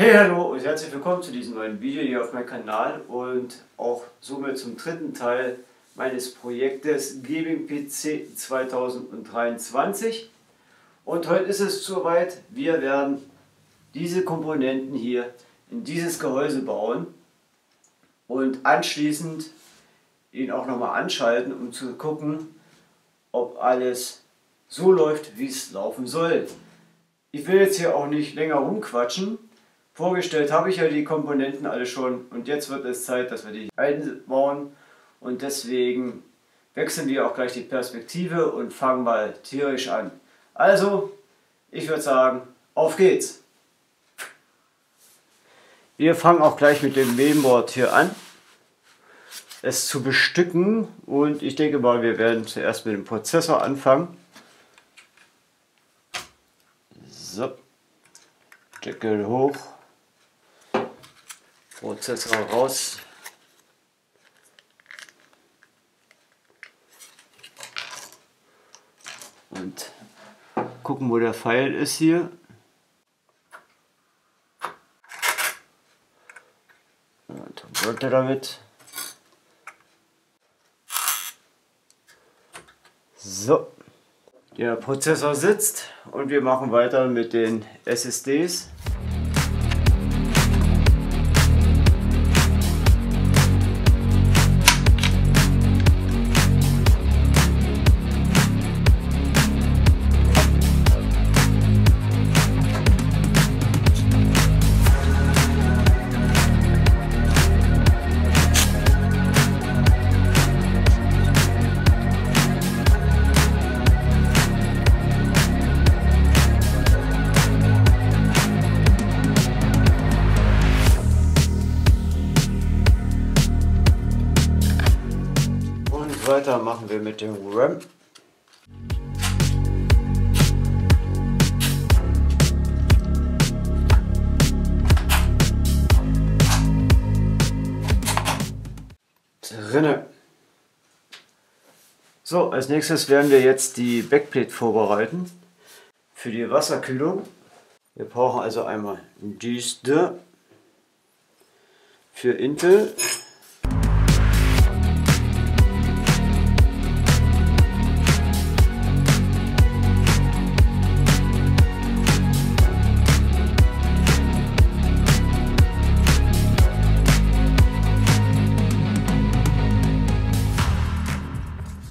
Hey, hallo und herzlich willkommen zu diesem neuen Video hier auf meinem Kanal und auch somit zum dritten Teil meines Projektes Gaming PC 2023. Und heute ist es soweit, wir werden diese Komponenten hier in dieses Gehäuse bauen und anschließend ihn auch nochmal anschalten, um zu gucken, ob alles so läuft, wie es laufen soll. Ich will jetzt hier auch nicht länger rumquatschen. Vorgestellt habe ich ja die Komponenten alle schon und jetzt wird es Zeit, dass wir die einbauen und deswegen wechseln wir auch gleich die Perspektive und fangen mal tierisch an. Also, ich würde sagen, auf geht's! Wir fangen auch gleich mit dem Mainboard hier an, es zu bestücken, und ich denke mal, wir werden zuerst mit dem Prozessor anfangen. So, Deckel hoch. Prozessor raus. Und gucken, wo der Pfeil ist hier. Und runter damit. So. Der Prozessor sitzt und wir machen weiter mit den SSDs. Weiter machen wir mit dem RAM. Drinne. So, als nächstes werden wir jetzt die Backplate vorbereiten für die Wasserkühlung. Wir brauchen also einmal diese für Intel.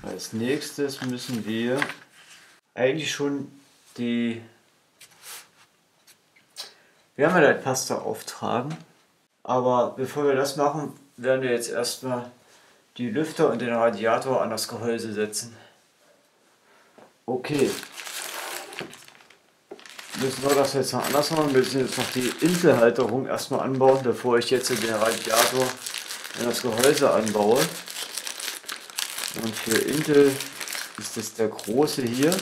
Als nächstes müssen wir eigentlich schon die Wärmeleitpaste auftragen, aber bevor wir das machen, werden wir jetzt erstmal die Lüfter und den Radiator an das Gehäuse setzen. Okay, müssen wir das jetzt noch anders machen. Wir müssen jetzt noch die Inselhalterung erstmal anbauen, bevor ich jetzt den Radiator in das Gehäuse anbaue. Und für Intel ist es der große hier.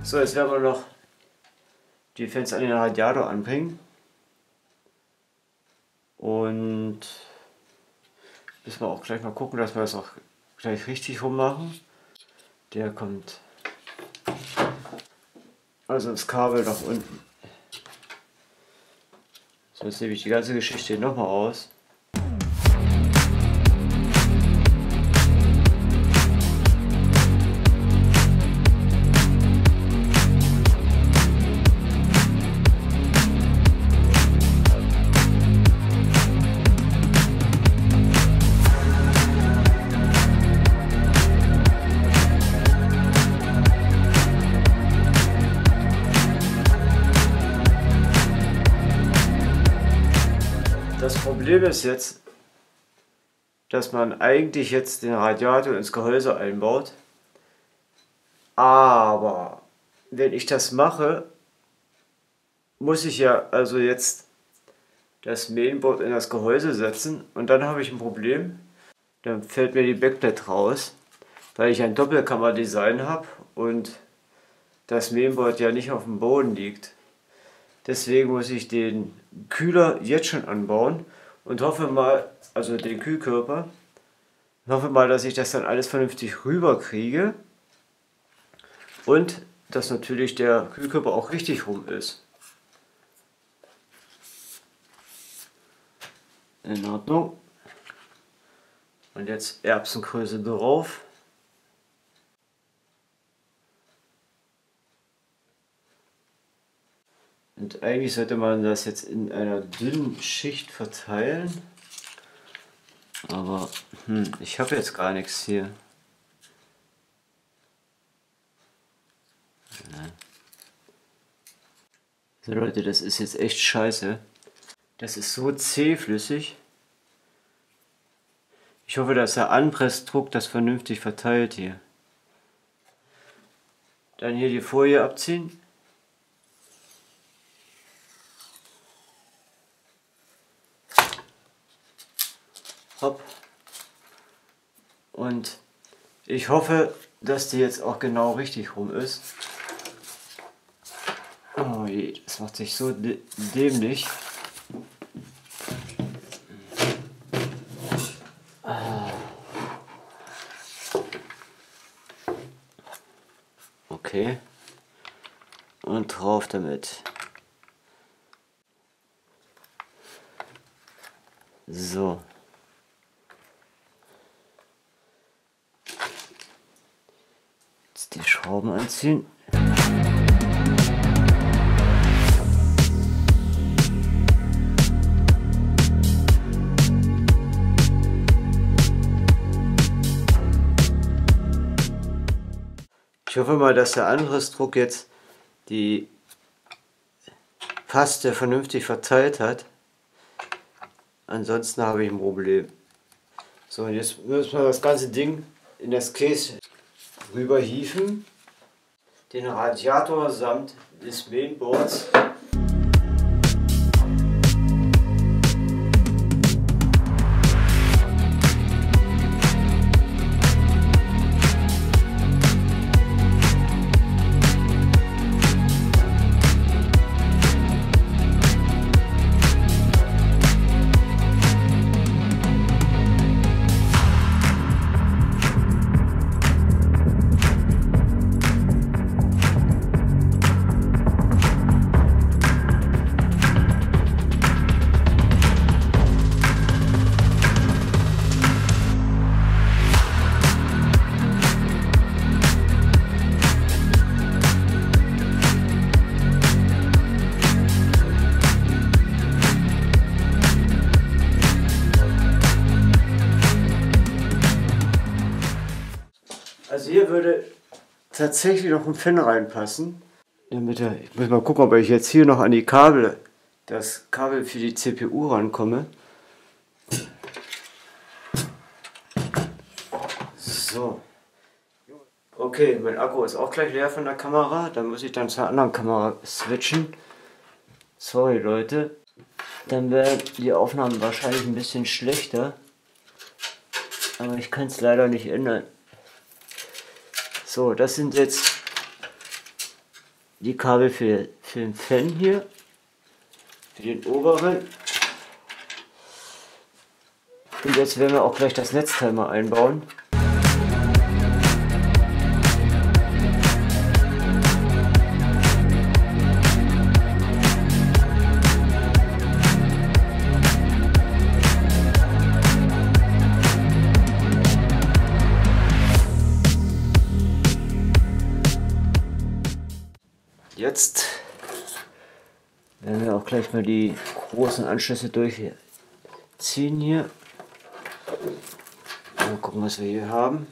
So, jetzt werden wir noch die Fenster an den Radiator anbringen und müssen wir auch gleich mal gucken, dass wir das auch gleich richtig rummachen. Der kommt also das Kabel nach unten. So, jetzt nehme ich die ganze Geschichte nochmal aus. Das Problem ist jetzt, dass man eigentlich jetzt den Radiator ins Gehäuse einbaut, aber wenn ich das mache, muss ich ja also jetzt das Mainboard in das Gehäuse setzen und dann habe ich ein Problem. Dann fällt mir die Backplate raus, weil ich ein Doppelkammerdesign habe und das Mainboard ja nicht auf dem Boden liegt. Deswegen muss ich den Kühler jetzt schon anbauen und hoffe mal, also den Kühlkörper, hoffe mal, dass ich das dann alles vernünftig rüber kriege und dass natürlich der Kühlkörper auch richtig rum ist. In Ordnung. Und jetzt Erbsengröße drauf. Und eigentlich sollte man das jetzt in einer dünnen Schicht verteilen. Aber ich habe jetzt gar nichts hier. So Leute, das ist jetzt echt scheiße. Das ist so zähflüssig. Ich hoffe, dass der Anpressdruck das vernünftig verteilt hier. Dann hier die Folie abziehen. Hopp. Und ich hoffe, dass die jetzt auch genau richtig rum ist. Oh je, das macht sich so dämlich. Okay. Und drauf damit. So. Jetzt die Schrauben anziehen. Ich hoffe mal, dass der Anpressdruck jetzt die Paste vernünftig verteilt hat. Ansonsten habe ich ein Problem. So, und jetzt müssen wir das ganze Ding in das Case rüberhieven. Den Radiator samt des Mainboards. Also hier würde tatsächlich noch ein Fan reinpassen. Ich muss mal gucken, ob ich jetzt hier noch an die Kabel, das Kabel für die CPU rankomme. So. Okay, mein Akku ist auch gleich leer von der Kamera. Dann muss ich dann zur anderen Kamera switchen. Sorry Leute. Dann werden die Aufnahmen wahrscheinlich ein bisschen schlechter. Aber ich kann es leider nicht ändern. So, das sind jetzt die Kabel für den Fan hier, für den oberen. Und jetzt werden wir auch gleich das Netzteil mal einbauen. Jetzt werden wir auch gleich mal die großen Anschlüsse durchziehen hier. Mal gucken, was wir hier haben.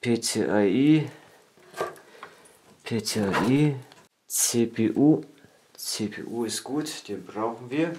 PCIe, CPU. CPU ist gut, den brauchen wir.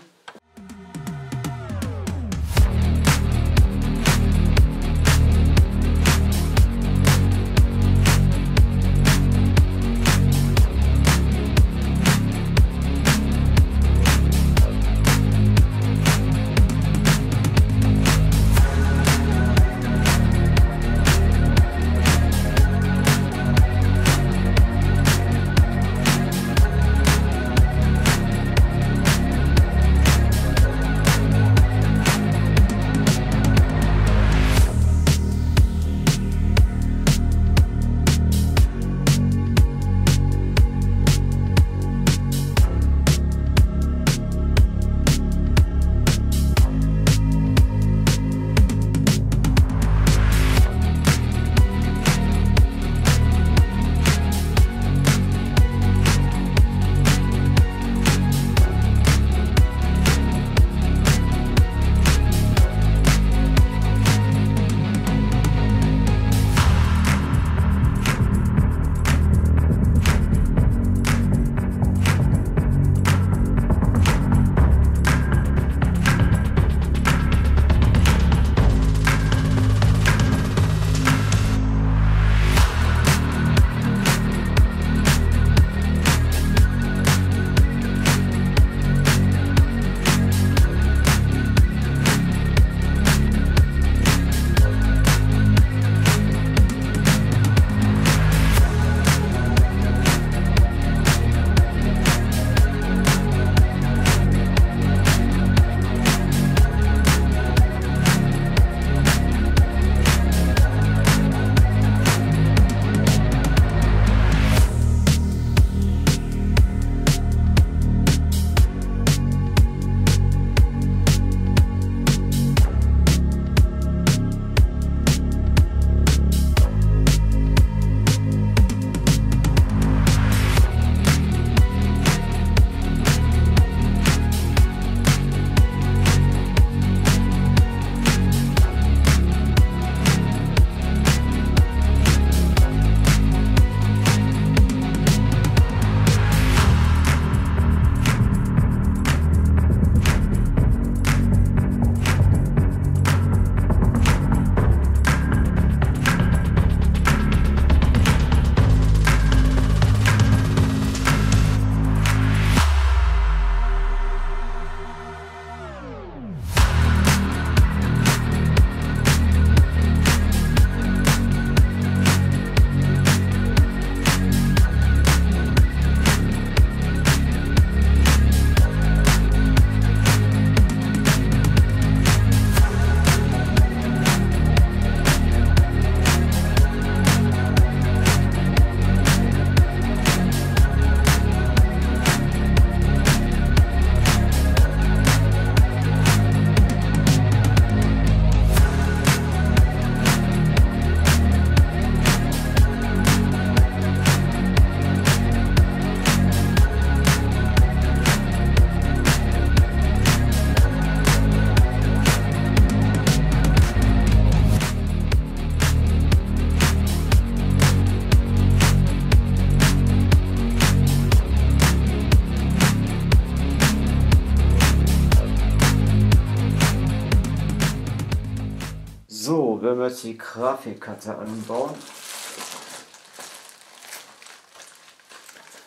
wollen wir jetzt die Grafikkarte anbauen.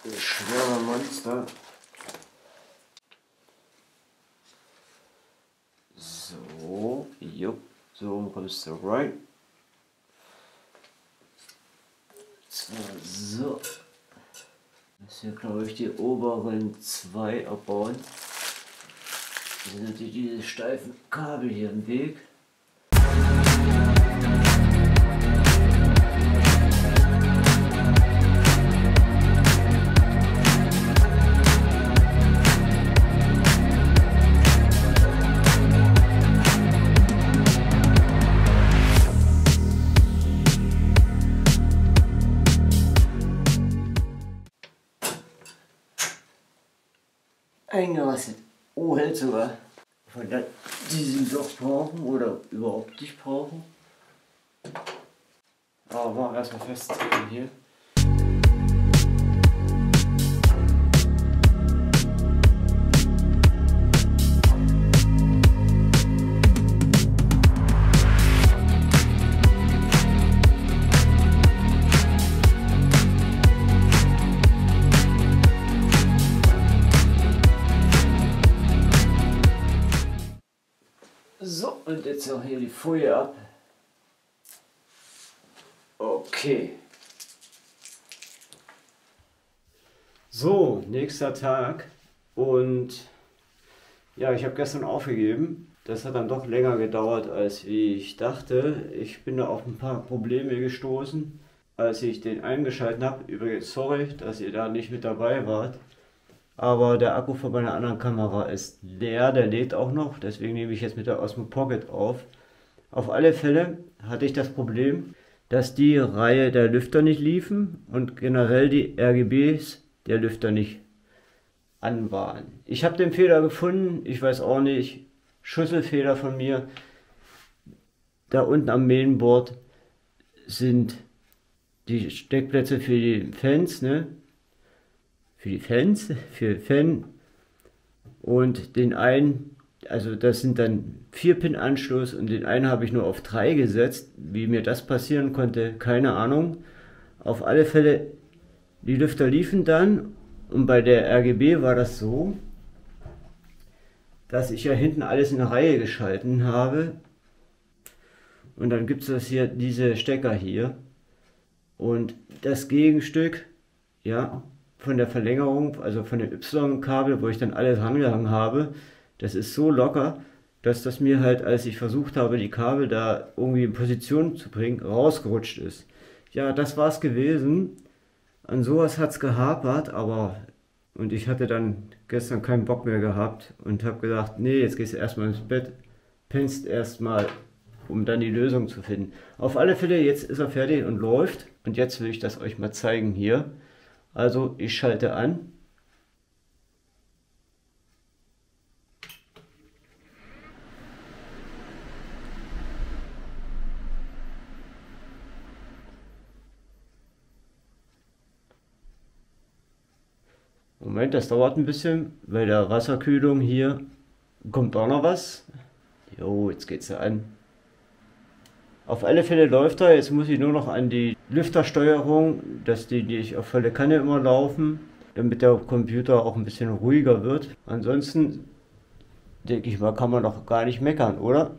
Das schwere Monster. So, jupp, so kommst du rein. So. Das hier, glaube ich, die oberen zwei abbauen. Das sind natürlich diese steifen Kabel hier im Weg. Eingerastet. Oh, hält sogar. Von der diesen doch brauchen oder überhaupt nicht brauchen. Aber erstmal festziehen hier. So, und jetzt noch hier die Folie ab. Okay. So, nächster Tag. Und ja, ich habe gestern aufgegeben. Das hat dann doch länger gedauert, als wie ich dachte. Ich bin da auf ein paar Probleme gestoßen, als ich den eingeschaltet habe. Übrigens, sorry, dass ihr da nicht mit dabei wart. Aber der Akku von meiner anderen Kamera ist leer, der lädt auch noch, deswegen nehme ich jetzt mit der Osmo Pocket auf. Auf alle Fälle hatte ich das Problem, dass die Reihe der Lüfter nicht liefen und generell die RGBs der Lüfter nicht an waren. Ich habe den Fehler gefunden, ich weiß auch nicht, Schlüsselfehler von mir. Da unten am Mainboard sind die Steckplätze für die Fans, ne? Für Fan und den einen, also das sind dann 4-Pin-Anschluss und den einen habe ich nur auf 3 gesetzt. Wie mir das passieren konnte, keine Ahnung. Auf alle Fälle, die Lüfter liefen dann und bei der RGB war das so, dass ich ja hinten alles in eine Reihe geschalten habe und dann gibt es das hier, diese Stecker hier und das Gegenstück, ja, von der Verlängerung, also von dem Y-Kabel, wo ich dann alles rangehangen habe, das ist so locker, dass das mir halt, als ich versucht habe, die Kabel da irgendwie in Position zu bringen, rausgerutscht ist. Ja, das war's gewesen. An sowas hat's gehapert, aber und ich hatte dann gestern keinen Bock mehr gehabt und habe gedacht, nee, jetzt gehst du erstmal ins Bett, pennst erstmal, um dann die Lösung zu finden. Auf alle Fälle, jetzt ist er fertig und läuft und jetzt will ich das euch mal zeigen hier. Also ich schalte an. Moment, das dauert ein bisschen, bei der Wasserkühlung hier kommt auch noch was. Jo, jetzt geht's ja an. Auf alle Fälle läuft er, jetzt muss ich nur noch an die Lüftersteuerung, dass die nicht auf volle Kanne immer laufen, damit der Computer auch ein bisschen ruhiger wird. Ansonsten, denke ich mal, kann man doch gar nicht meckern, oder?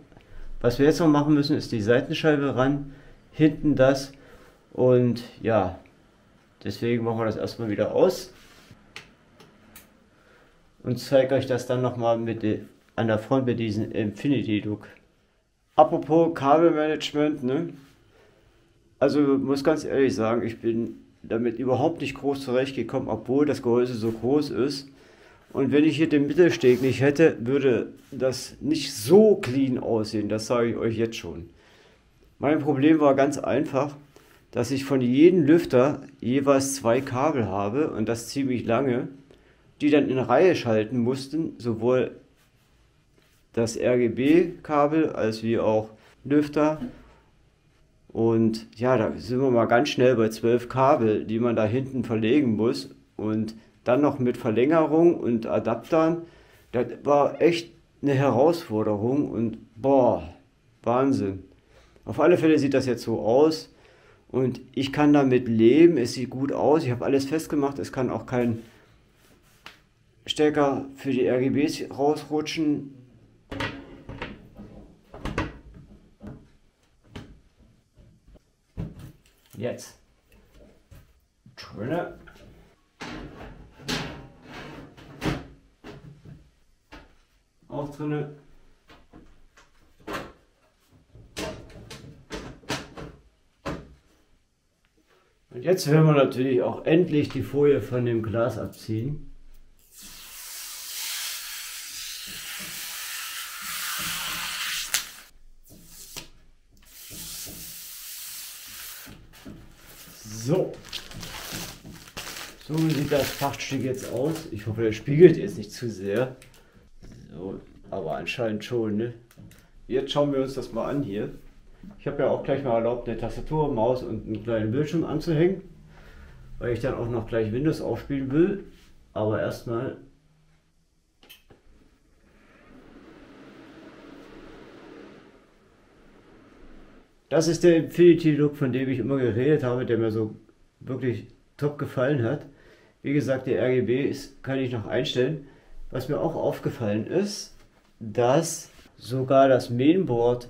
Was wir jetzt noch machen müssen, ist die Seitenscheibe ran, hinten das und ja, deswegen machen wir das erstmal wieder aus und zeige euch das dann nochmal an der Front mit diesem Infinity Look. Apropos Kabelmanagement, ne? Also muss ganz ehrlich sagen, ich bin damit überhaupt nicht groß zurechtgekommen, obwohl das Gehäuse so groß ist. Und wenn ich hier den Mittelsteg nicht hätte, würde das nicht so clean aussehen, das sage ich euch jetzt schon. Mein Problem war ganz einfach, dass ich von jedem Lüfter jeweils 2 Kabel habe und das ziemlich lange, die dann in Reihe schalten mussten, sowohl das RGB-Kabel als wie auch Lüfter. Und ja, da sind wir mal ganz schnell bei 12 Kabel, die man da hinten verlegen muss. Und dann noch mit Verlängerung und Adaptern. Das war echt eine Herausforderung und boah, Wahnsinn. Auf alle Fälle sieht das jetzt so aus und ich kann damit leben, es sieht gut aus, ich habe alles festgemacht, es kann auch kein Stecker für die RGBs rausrutschen. Jetzt drinne. Auch drinne. Und jetzt werden wir natürlich auch endlich die Folie von dem Glas abziehen. So. So sieht das Prachtstück jetzt aus. Ich hoffe, er spiegelt jetzt nicht zu sehr. So, aber anscheinend schon, ne? Jetzt schauen wir uns das mal an hier. Ich habe ja auch gleich mal erlaubt, eine Tastatur, Maus und einen kleinen Bildschirm anzuhängen, weil ich dann auch noch gleich Windows aufspielen will. Aber erstmal das ist der Infinity Look, von dem ich immer geredet habe, der mir so wirklich top gefallen hat. Wie gesagt, die RGBs kann ich noch einstellen. Was mir auch aufgefallen ist, dass sogar das Mainboard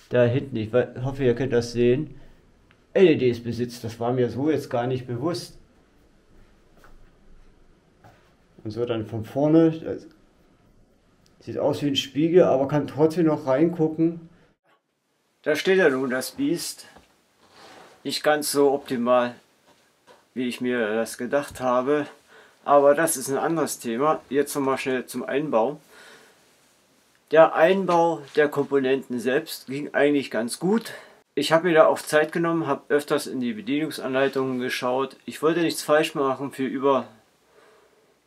da hinten, ich hoffe, ihr könnt das sehen, LEDs besitzt. Das war mir so jetzt gar nicht bewusst. Und so dann von vorne, das sieht aus wie ein Spiegel, aber kann trotzdem noch reingucken. Da steht ja nun das Biest. Nicht ganz so optimal, wie ich mir das gedacht habe. Aber das ist ein anderes Thema. Jetzt nochmal schnell zum Einbau. Der Einbau der Komponenten selbst ging eigentlich ganz gut. Ich habe mir da auch Zeit genommen, habe öfters in die Bedienungsanleitungen geschaut. Ich wollte nichts falsch machen für über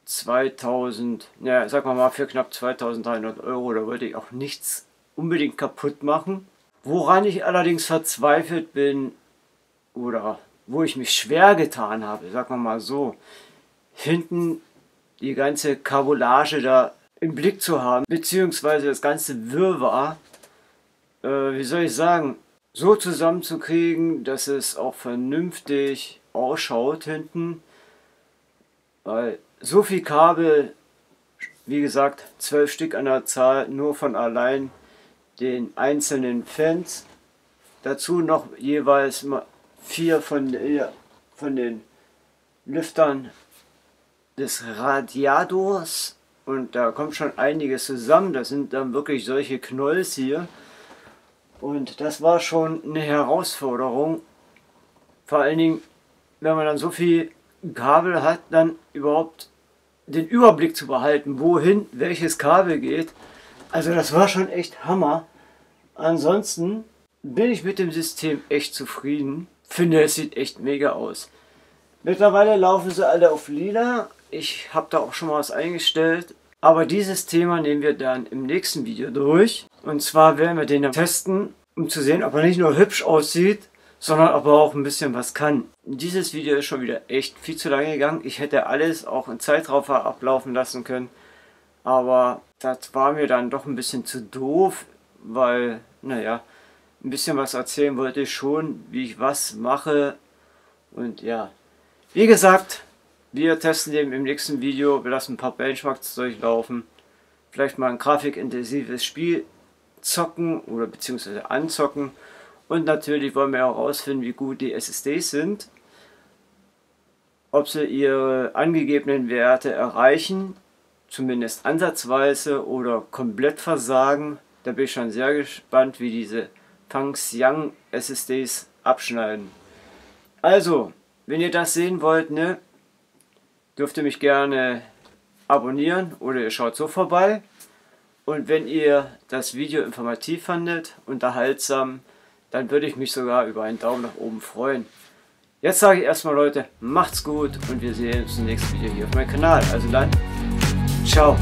2000, ja, sagen wir mal für knapp 2300 Euro. Da wollte ich auch nichts unbedingt kaputt machen. Woran ich allerdings verzweifelt bin oder wo ich mich schwer getan habe, sagen wir mal so, hinten die ganze Kabellage da im Blick zu haben, beziehungsweise das ganze Wirrwarr, wie soll ich sagen, so zusammenzukriegen, dass es auch vernünftig ausschaut hinten, weil so viel Kabel, wie gesagt, 12 Stück an der Zahl, nur von allein den einzelnen Fans, dazu noch jeweils 4 von den Lüftern des Radiators. Und da kommt schon einiges zusammen. Das sind dann wirklich solche Knolls hier. Und das war schon eine Herausforderung. Vor allen Dingen, wenn man dann so viel Kabel hat, dann überhaupt den Überblick zu behalten, wohin welches Kabel geht. Also das war schon echt Hammer. Ansonsten bin ich mit dem System echt zufrieden. Finde, es sieht echt mega aus. Mittlerweile laufen sie alle auf lila. Ich habe da auch schon mal was eingestellt. Aber dieses Thema nehmen wir dann im nächsten Video durch. Und zwar werden wir den testen, um zu sehen, ob er nicht nur hübsch aussieht, sondern ob er auch ein bisschen was kann. Dieses Video ist schon wieder echt viel zu lange gegangen. Ich hätte alles auch in Zeitraffer ablaufen lassen können. Aber das war mir dann doch ein bisschen zu doof, weil, naja, ein bisschen was erzählen wollte ich schon, wie ich was mache. Und ja, wie gesagt, wir testen den im nächsten Video. Wir lassen ein paar Benchmarks durchlaufen. Vielleicht mal ein grafikintensives Spiel zocken oder beziehungsweise anzocken. Und natürlich wollen wir auch herausfinden, wie gut die SSDs sind. Ob sie ihre angegebenen Werte erreichen, zumindest ansatzweise, oder komplett versagen. Da bin ich schon sehr gespannt, wie diese Fangxiang SSDs abschneiden. Also, wenn ihr das sehen wollt, ne, dürft ihr mich gerne abonnieren oder ihr schaut so vorbei. Und wenn ihr das Video informativ fandet, unterhaltsam, dann würde ich mich sogar über einen Daumen nach oben freuen. Jetzt sage ich erstmal, Leute, macht's gut und wir sehen uns im nächsten Video hier auf meinem Kanal. Also dann, ciao.